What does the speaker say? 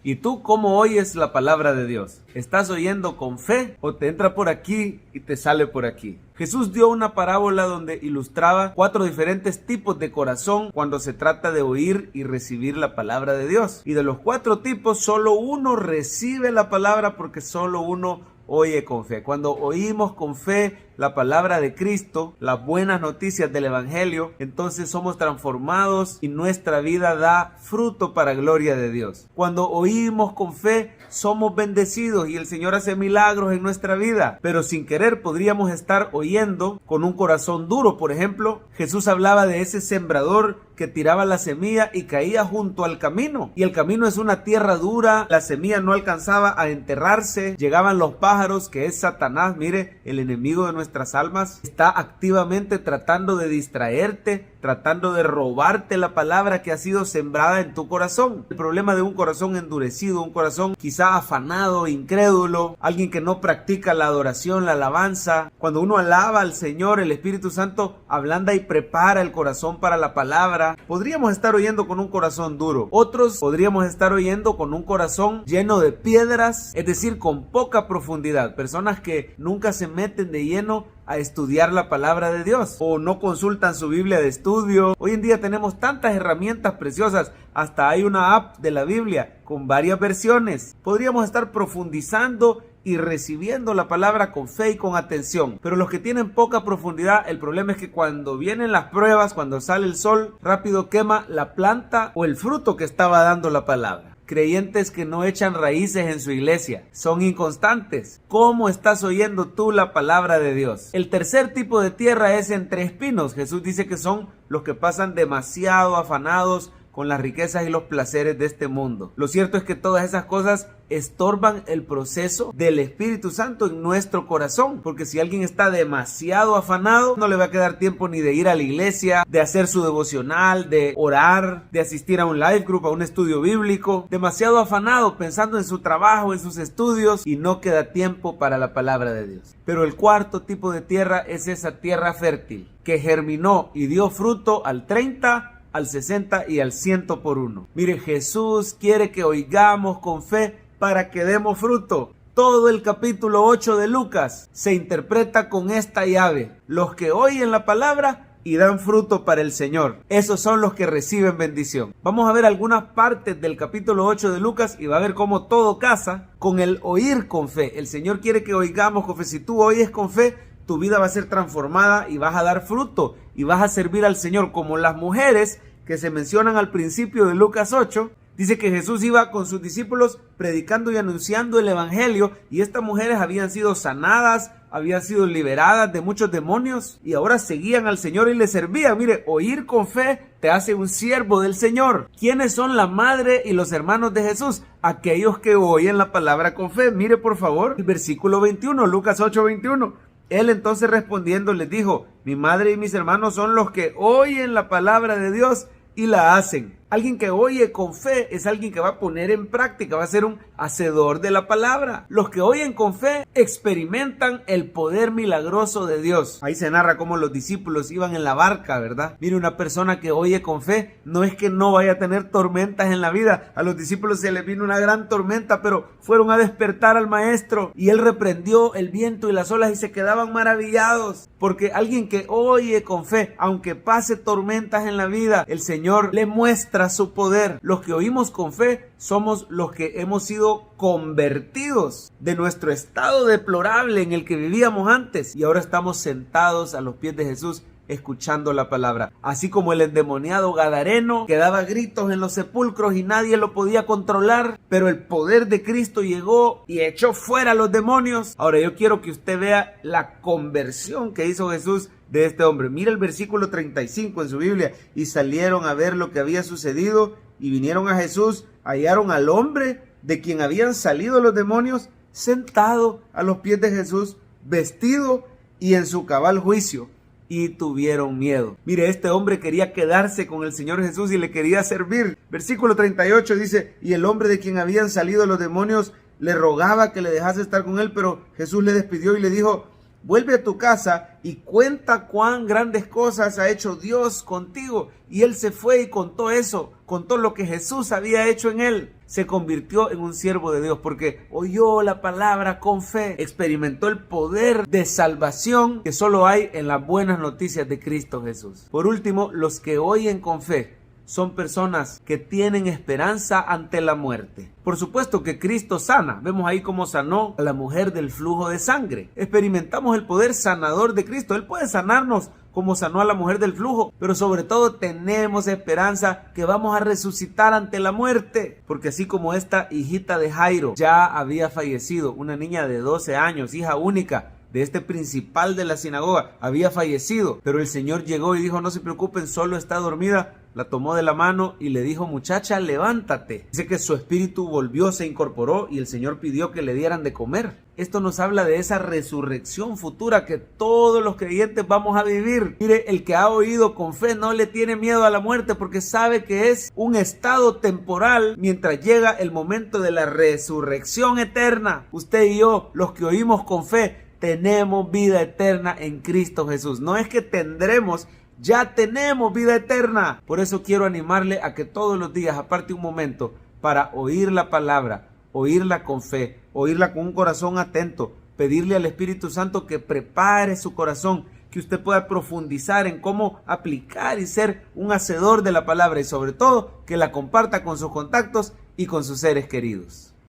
¿Y tú cómo oyes la palabra de Dios? ¿Estás oyendo con fe o te entra por aquí y te sale por aquí? Jesús dio una parábola donde ilustraba 4 diferentes tipos de corazón cuando se trata de oír y recibir la palabra de Dios. Y de los 4 tipos, solo uno recibe la palabra porque solo uno oye con fe. Cuando oímos con fe la palabra de Cristo, las buenas noticias del Evangelio, entonces somos transformados y nuestra vida da fruto para gloria de Dios. Cuando oímos con fe, somos bendecidos y el Señor hace milagros en nuestra vida, pero sin querer podríamos estar oyendo con un corazón duro. Por ejemplo, Jesús hablaba de ese sembrador que tiraba la semilla y caía junto al camino, y el camino es una tierra dura, la semilla no alcanzaba a enterrarse, llegaban los pájaros, que es Satanás, mire, el enemigo de nuestras almas, está activamente tratando de distraerte, tratando de robarte la palabra que ha sido sembrada en tu corazón. El problema de un corazón endurecido, un corazón quizá afanado, incrédulo, alguien que no practica la adoración, la alabanza. Cuando uno alaba al Señor, el Espíritu Santo ablanda y prepara el corazón para la palabra. Podríamos estar oyendo con un corazón duro. Otros podríamos estar oyendo con un corazón lleno de piedras, es decir, con poca profundidad. Personas que nunca se meten de lleno a estudiar la palabra de Dios o no consultan su Biblia de estudio. Hoy en día tenemos tantas herramientas preciosas, hasta hay una app de la Biblia con varias versiones. Podríamos estar profundizando y recibiendo la palabra con fe y con atención, pero los que tienen poca profundidad, el problema es que cuando vienen las pruebas, cuando sale el sol, rápido quema la planta o el fruto que estaba dando la palabra. Creyentes que no echan raíces en su iglesia, son inconstantes. ¿Cómo estás oyendo tú la palabra de Dios? El tercer tipo de tierra es entre espinos. Jesús dice que son los que pasan demasiado afanados con las riquezas y los placeres de este mundo. Lo cierto es que todas esas cosas estorban el proceso del Espíritu Santo en nuestro corazón, porque si alguien está demasiado afanado, no le va a quedar tiempo ni de ir a la iglesia, de hacer su devocional, de orar, de asistir a un life group, a un estudio bíblico. Demasiado afanado pensando en su trabajo, en sus estudios, y no queda tiempo para la palabra de Dios. Pero el cuarto tipo de tierra es esa tierra fértil que germinó y dio fruto al 30, al 60 y al 100 por uno. Mire, Jesús quiere que oigamos con fe para que demos fruto. Todo el capítulo 8 de Lucas se interpreta con esta llave: los que oyen la palabra y dan fruto para el Señor, esos son los que reciben bendición. Vamos a ver algunas partes del capítulo 8 de Lucas y va a ver cómo todo casa con el oír con fe. El Señor quiere que oigamos con fe. Si tú oyes con fe, tu vida va a ser transformada y vas a dar fruto y vas a servir al Señor, como las mujeres que se mencionan al principio de Lucas 8. Dice que Jesús iba con sus discípulos predicando y anunciando el evangelio, y estas mujeres habían sido sanadas, habían sido liberadas de muchos demonios y ahora seguían al Señor y le servían. Mire, oír con fe te hace un siervo del Señor. ¿Quiénes son la madre y los hermanos de Jesús? Aquellos que oyen la palabra con fe. Mire por favor el versículo 21, Lucas 8:21. Él entonces respondiendo les dijo: mi madre y mis hermanos son los que oyen la palabra de Dios y la hacen. Alguien que oye con fe es alguien que va a poner en práctica, va a ser un hacedor de la palabra. Los que oyen con fe experimentan el poder milagroso de Dios. Ahí se narra cómo los discípulos iban en la barca, ¿verdad? Mire, una persona que oye con fe no es que no vaya a tener tormentas en la vida. A los discípulos se les vino una gran tormenta, pero fueron a despertar al maestro y él reprendió el viento y las olas y se quedaban maravillados. Porque alguien que oye con fe, aunque pase tormentas en la vida, el Señor le muestra su poder. Los que oímos con fe somos los que hemos sido convertidos de nuestro estado deplorable en el que vivíamos antes y ahora estamos sentados a los pies de Jesús escuchando la palabra. Así como el endemoniado gadareno que daba gritos en los sepulcros y nadie lo podía controlar, pero el poder de Cristo llegó y echó fuera a los demonios. Ahora yo quiero que usted vea la conversión que hizo Jesús de este hombre. Mira el versículo 35 en su Biblia. Y salieron a ver lo que había sucedido y vinieron a Jesús, hallaron al hombre de quien habían salido los demonios sentado a los pies de Jesús, vestido y en su cabal juicio, y tuvieron miedo. Mire, este hombre quería quedarse con el Señor Jesús y le quería servir. Versículo 38 dice: y el hombre de quien habían salido los demonios le rogaba que le dejase estar con él, pero Jesús le despidió y le dijo: vuelve a tu casa y cuenta cuán grandes cosas ha hecho Dios contigo. Y él se fue y contó eso, contó lo que Jesús había hecho en él. Se convirtió en un siervo de Dios porque oyó la palabra con fe, experimentó el poder de salvación que solo hay en las buenas noticias de Cristo Jesús. Por último, los que oyen con fe son personas que tienen esperanza ante la muerte. Por supuesto que Cristo sana. Vemos ahí cómo sanó a la mujer del flujo de sangre. Experimentamos el poder sanador de Cristo. Él puede sanarnos como sanó a la mujer del flujo, pero sobre todo tenemos esperanza que vamos a resucitar ante la muerte, porque así como esta hijita de Jairo ya había fallecido, una niña de 12 años, hija única de este principal de la sinagoga, había fallecido, pero el Señor llegó y dijo: no se preocupen, solo está dormida. La tomó de la mano y le dijo: muchacha, levántate. Dice que su espíritu volvió, se incorporó y el Señor pidió que le dieran de comer. Esto nos habla de esa resurrección futura que todos los creyentes vamos a vivir. Mire, el que ha oído con fe no le tiene miedo a la muerte porque sabe que es un estado temporal mientras llega el momento de la resurrección eterna. Usted y yo, los que oímos con fe, tenemos vida eterna en Cristo Jesús. No es que tendremos, ya tenemos vida eterna. Por eso quiero animarle a que todos los días aparte un momento para oír la palabra, oírla con fe, oírla con un corazón atento, pedirle al Espíritu Santo que prepare su corazón, que usted pueda profundizar en cómo aplicar y ser un hacedor de la palabra y sobre todo que la comparta con sus contactos y con sus seres queridos.